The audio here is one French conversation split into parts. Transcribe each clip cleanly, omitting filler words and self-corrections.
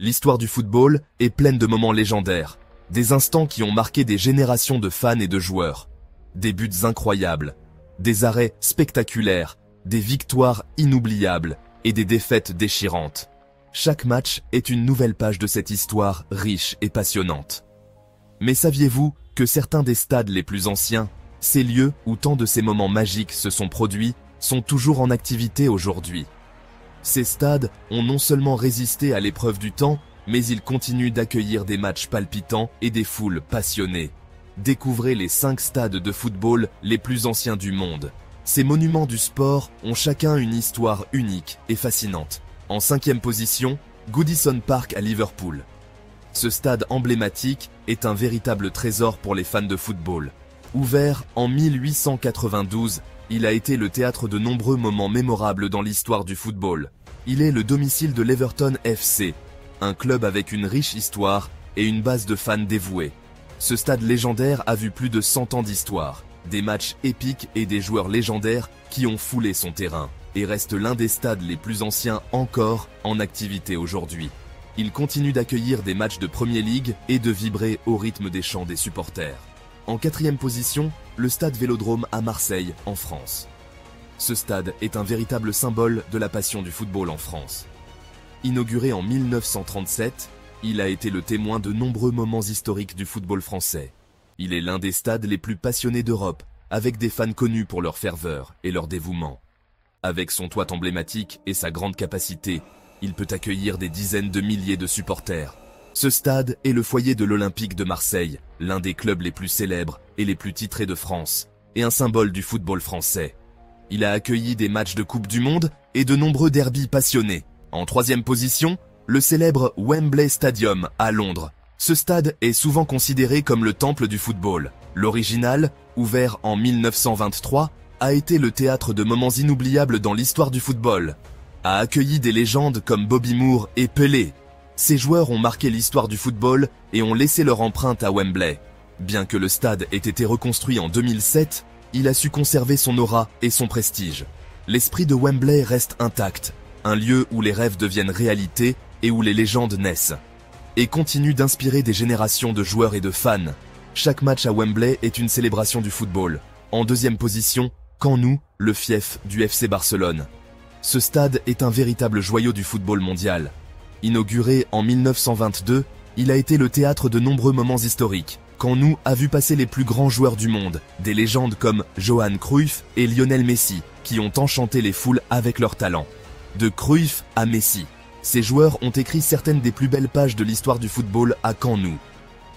L'histoire du football est pleine de moments légendaires, des instants qui ont marqué des générations de fans et de joueurs. Des buts incroyables, des arrêts spectaculaires, des victoires inoubliables et des défaites déchirantes. Chaque match est une nouvelle page de cette histoire riche et passionnante. Mais saviez-vous que certains des stades les plus anciens, ces lieux où tant de ces moments magiques se sont produits, sont toujours en activité aujourd'hui? Ces stades ont non seulement résisté à l'épreuve du temps, mais ils continuent d'accueillir des matchs palpitants et des foules passionnées. Découvrez les 5 stades de football les plus anciens du monde. Ces monuments du sport ont chacun une histoire unique et fascinante. En 5e position, Goodison Park à Liverpool. Ce stade emblématique est un véritable trésor pour les fans de football. Ouvert en 1892, il a été le théâtre de nombreux moments mémorables dans l'histoire du football. Il est le domicile de l'Everton FC, un club avec une riche histoire et une base de fans dévoués. Ce stade légendaire a vu plus de 100 ans d'histoire, des matchs épiques et des joueurs légendaires qui ont foulé son terrain, et reste l'un des stades les plus anciens encore en activité aujourd'hui. Il continue d'accueillir des matchs de Premier League et de vibrer au rythme des chants des supporters. En 4e position, le stade Vélodrome à Marseille, en France. Ce stade est un véritable symbole de la passion du football en France. Inauguré en 1937, il a été le témoin de nombreux moments historiques du football français. Il est l'un des stades les plus passionnés d'Europe, avec des fans connus pour leur ferveur et leur dévouement. Avec son toit emblématique et sa grande capacité, il peut accueillir des dizaines de milliers de supporters. Ce stade est le foyer de l'Olympique de Marseille, l'un des clubs les plus célèbres et les plus titrés de France, et un symbole du football français. Il a accueilli des matchs de Coupe du Monde et de nombreux derbys passionnés. En 3e position, le célèbre Wembley Stadium à Londres. Ce stade est souvent considéré comme le temple du football. L'original, ouvert en 1923, a été le théâtre de moments inoubliables dans l'histoire du football. A accueilli des légendes comme Bobby Moore et Pelé. Ces joueurs ont marqué l'histoire du football et ont laissé leur empreinte à Wembley. Bien que le stade ait été reconstruit en 2007, il a su conserver son aura et son prestige. L'esprit de Wembley reste intact, un lieu où les rêves deviennent réalité et où les légendes naissent. Et continue d'inspirer des générations de joueurs et de fans. Chaque match à Wembley est une célébration du football. En 2e position, Camp Nou, le fief du FC Barcelone. Ce stade est un véritable joyau du football mondial. Inauguré en 1922, il a été le théâtre de nombreux moments historiques. Camp Nou a vu passer les plus grands joueurs du monde, des légendes comme Johan Cruyff et Lionel Messi, qui ont enchanté les foules avec leur talent. De Cruyff à Messi, ces joueurs ont écrit certaines des plus belles pages de l'histoire du football à Camp Nou.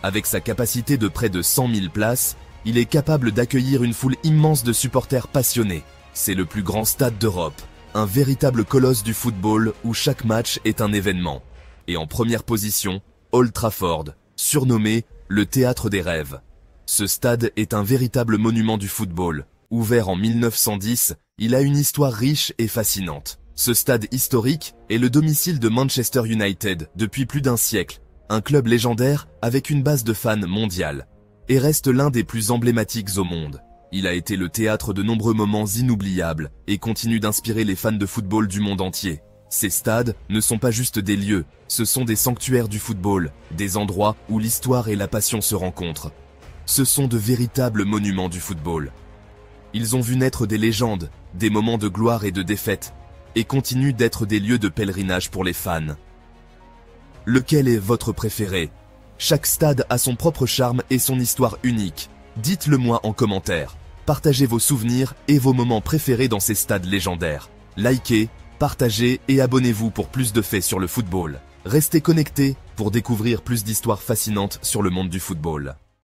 Avec sa capacité de près de 100 000 places, il est capable d'accueillir une foule immense de supporters passionnés. C'est le plus grand stade d'Europe, un véritable colosse du football où chaque match est un événement. Et en première position, Old Trafford, surnommé le théâtre des rêves. Ce stade est un véritable monument du football. Ouvert en 1910, il a une histoire riche et fascinante. Ce stade historique est le domicile de Manchester United depuis plus d'un siècle, un club légendaire avec une base de fans mondiale, et reste l'un des plus emblématiques au monde. Il a été le théâtre de nombreux moments inoubliables et continue d'inspirer les fans de football du monde entier. Ces stades ne sont pas juste des lieux, ce sont des sanctuaires du football, des endroits où l'histoire et la passion se rencontrent. Ce sont de véritables monuments du football. Ils ont vu naître des légendes, des moments de gloire et de défaite, et continuent d'être des lieux de pèlerinage pour les fans. Lequel est votre préféré? Chaque stade a son propre charme et son histoire unique. Dites-le moi en commentaire. Partagez vos souvenirs et vos moments préférés dans ces stades légendaires. Likez, partagez et abonnez-vous pour plus de faits sur le football. Restez connectés pour découvrir plus d'histoires fascinantes sur le monde du football.